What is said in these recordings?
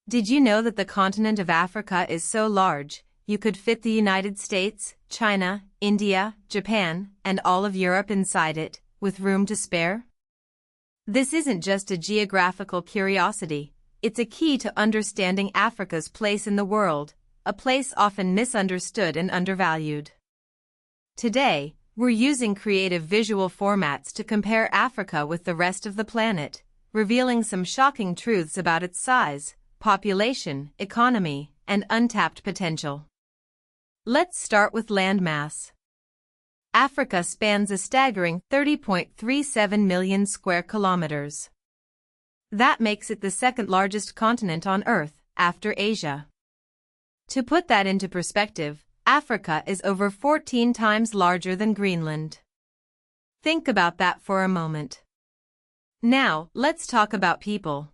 Did you know that the continent of Africa is so large, you could fit the United States, China, India, Japan, and all of Europe inside it, with room to spare? This isn't just a geographical curiosity, it's a key to understanding Africa's place in the world, a place often misunderstood and undervalued. Today, we're using creative visual formats to compare Africa with the rest of the planet, revealing some shocking truths about its size, population, economy, and untapped potential. Let's start with landmass. Africa spans a staggering 30.37 million square kilometers. That makes it the second largest continent on Earth, after Asia. To put that into perspective, Africa is over 14 times larger than Greenland. Think about that for a moment. Now, let's talk about people.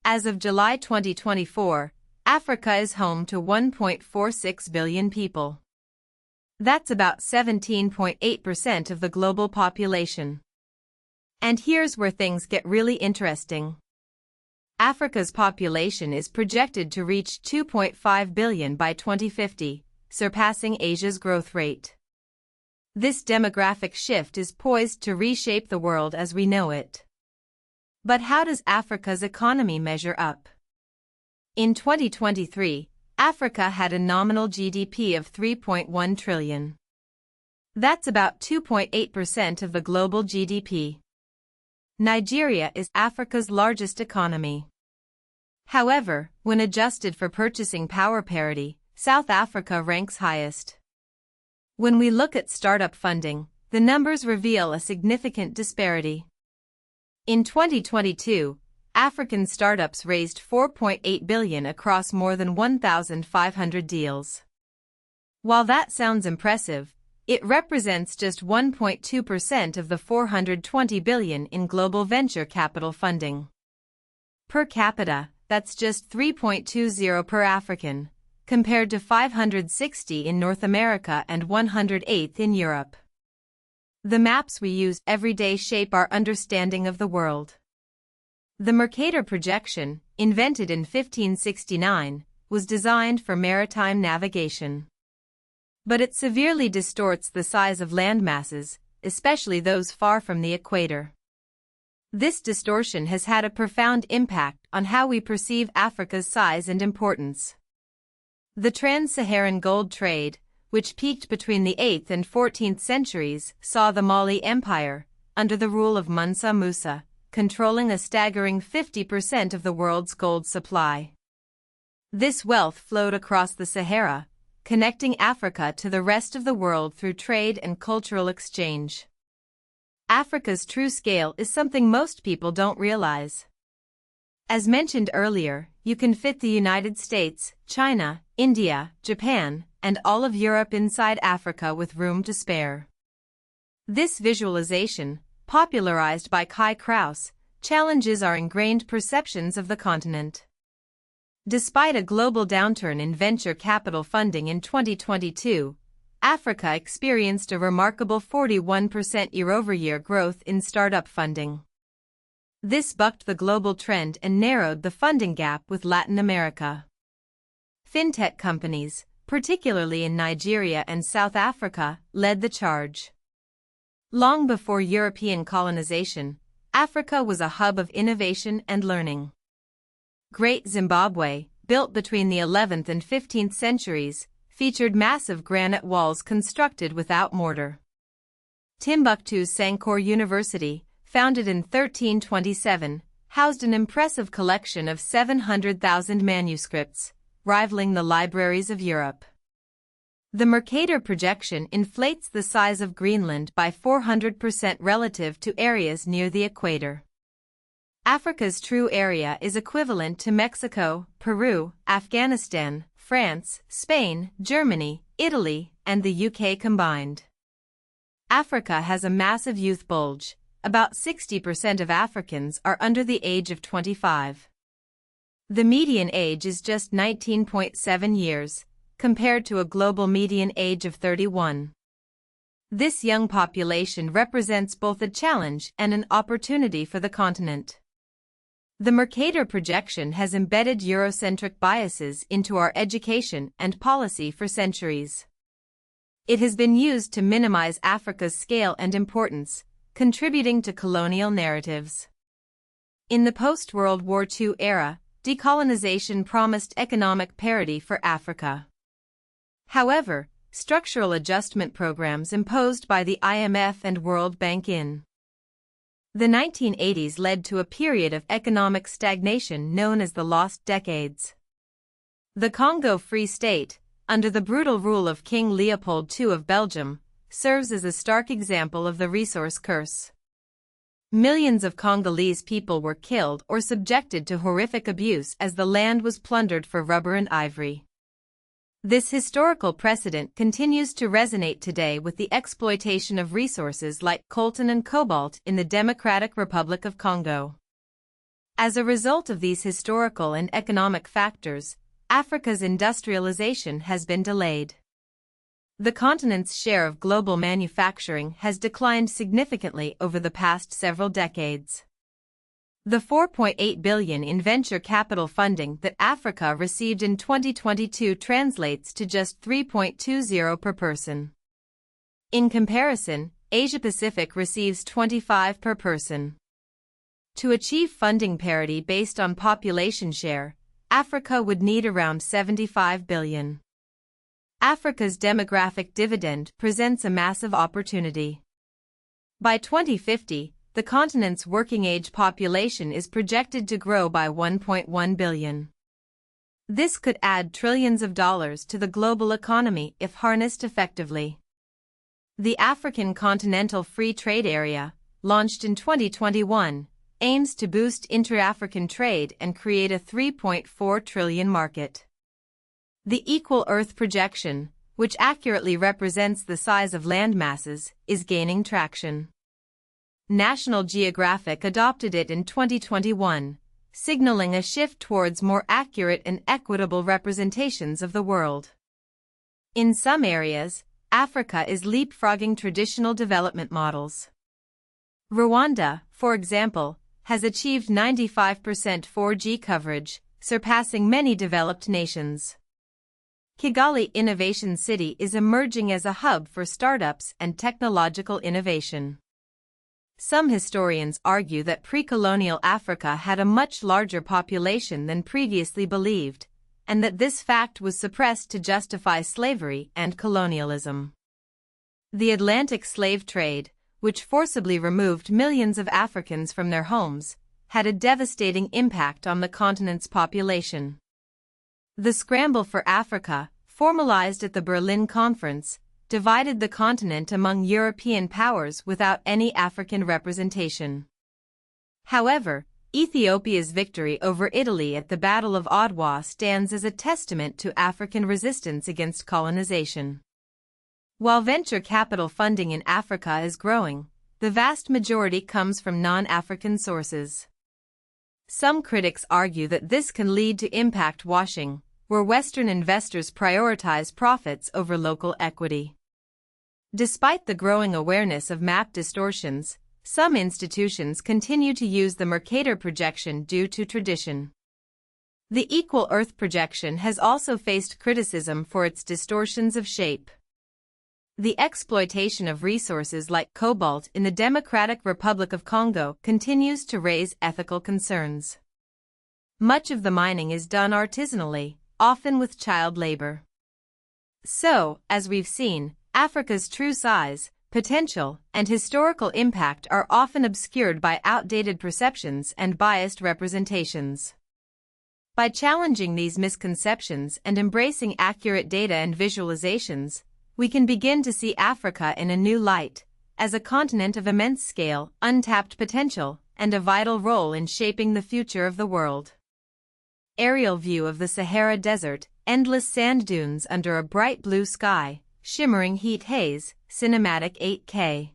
As of July 2024, Africa is home to 1.46 billion people. That's about 17.8% of the global population. And here's where things get really interesting. Africa's population is projected to reach 2.5 billion by 2050, surpassing Asia's growth rate. This demographic shift is poised to reshape the world as we know it. But how does Africa's economy measure up? In 2023, Africa had a nominal GDP of 3.1 trillion. That's about 2.8% of the global GDP. Nigeria is Africa's largest economy. However, when adjusted for purchasing power parity, South Africa ranks highest. When we look at startup funding, the numbers reveal a significant disparity. In 2022, African startups raised 4.8 billion across more than 1,500 deals. While that sounds impressive, it represents just 1.2% of the 420 billion in global venture capital funding. Per capita, that's just 3.20 per African, compared to 560 in North America and 108th in Europe. The maps we use every day shape our understanding of the world. The Mercator projection, invented in 1569, was designed for maritime navigation. But it severely distorts the size of landmasses, especially those far from the equator. This distortion has had a profound impact on how we perceive Africa's size and importance. The trans-Saharan gold trade, which peaked between the 8th and 14th centuries, saw the Mali Empire, under the rule of Mansa Musa, controlling a staggering 50% of the world's gold supply. This wealth flowed across the Sahara, connecting Africa to the rest of the world through trade and cultural exchange. Africa's true scale is something most people don't realize. As mentioned earlier, you can fit the United States, China, India, Japan, and all of Europe inside Africa with room to spare. This visualization, popularized by Kai Krause, challenges our ingrained perceptions of the continent. Despite a global downturn in venture capital funding in 2022, Africa experienced a remarkable 41% year-over-year growth in startup funding. This bucked the global trend and narrowed the funding gap with Latin America. Fintech companies, particularly in Nigeria and South Africa, led the charge. Long before European colonization, Africa was a hub of innovation and learning. Great Zimbabwe, built between the 11th and 15th centuries, featured massive granite walls constructed without mortar. Timbuktu's Sankore University, founded in 1327, housed an impressive collection of 700,000 manuscripts, rivaling the libraries of Europe. The Mercator projection inflates the size of Greenland by 400% relative to areas near the equator. Africa's true area is equivalent to Mexico, Peru, Afghanistan, France, Spain, Germany, Italy, and the UK combined. Africa has a massive youth bulge. About 60% of Africans are under the age of 25. The median age is just 19.7 years, compared to a global median age of 31. This young population represents both a challenge and an opportunity for the continent. The Mercator projection has embedded Eurocentric biases into our education and policy for centuries. It has been used to minimize Africa's scale and importance, contributing to colonial narratives. In the post-World War II era, decolonization promised economic parity for Africa. However, structural adjustment programs imposed by the IMF and World Bank in the 1980s led to a period of economic stagnation known as the Lost Decades. The Congo Free State, under the brutal rule of King Leopold II of Belgium, serves as a stark example of the resource curse. Millions of Congolese people were killed or subjected to horrific abuse as the land was plundered for rubber and ivory. This historical precedent continues to resonate today with the exploitation of resources like coltan and cobalt in the Democratic Republic of Congo. As a result of these historical and economic factors, Africa's industrialization has been delayed. The continent's share of global manufacturing has declined significantly over the past several decades. The $4.8 billion in venture capital funding that Africa received in 2022 translates to just $3.20 per person. In comparison, Asia-Pacific receives $25 per person. To achieve funding parity based on population share, Africa would need around $75 billion. Africa's demographic dividend presents a massive opportunity. By 2050, the continent's working-age population is projected to grow by 1.1 billion. This could add trillions of dollars to the global economy if harnessed effectively. The African Continental Free Trade Area, launched in 2021, aims to boost inter-African trade and create a $3.4 trillion market. The Equal Earth projection, which accurately represents the size of land masses, is gaining traction. National Geographic adopted it in 2021, signaling a shift towards more accurate and equitable representations of the world. In some areas, Africa is leapfrogging traditional development models. Rwanda, for example, has achieved 95% 4G coverage, surpassing many developed nations. Kigali Innovation City is emerging as a hub for startups and technological innovation. Some historians argue that pre-colonial Africa had a much larger population than previously believed, and that this fact was suppressed to justify slavery and colonialism. The Atlantic slave trade, which forcibly removed millions of Africans from their homes, had a devastating impact on the continent's population. The scramble for Africa, formalized at the Berlin Conference, divided the continent among European powers without any African representation. However, Ethiopia's victory over Italy at the Battle of Adwa stands as a testament to African resistance against colonization. While venture capital funding in Africa is growing, the vast majority comes from non-African sources. Some critics argue that this can lead to impact washing, where Western investors prioritize profits over local equity. Despite the growing awareness of map distortions, some institutions continue to use the Mercator projection due to tradition. The Equal Earth projection has also faced criticism for its distortions of shape. The exploitation of resources like cobalt in the Democratic Republic of Congo continues to raise ethical concerns. Much of the mining is done artisanally, often with child labor. So, as we've seen, Africa's true size, potential, and historical impact are often obscured by outdated perceptions and biased representations. By challenging these misconceptions and embracing accurate data and visualizations, we can begin to see Africa in a new light, as a continent of immense scale, untapped potential, and a vital role in shaping the future of the world. Aerial view of the Sahara Desert, endless sand dunes under a bright blue sky, shimmering heat haze, cinematic 8K.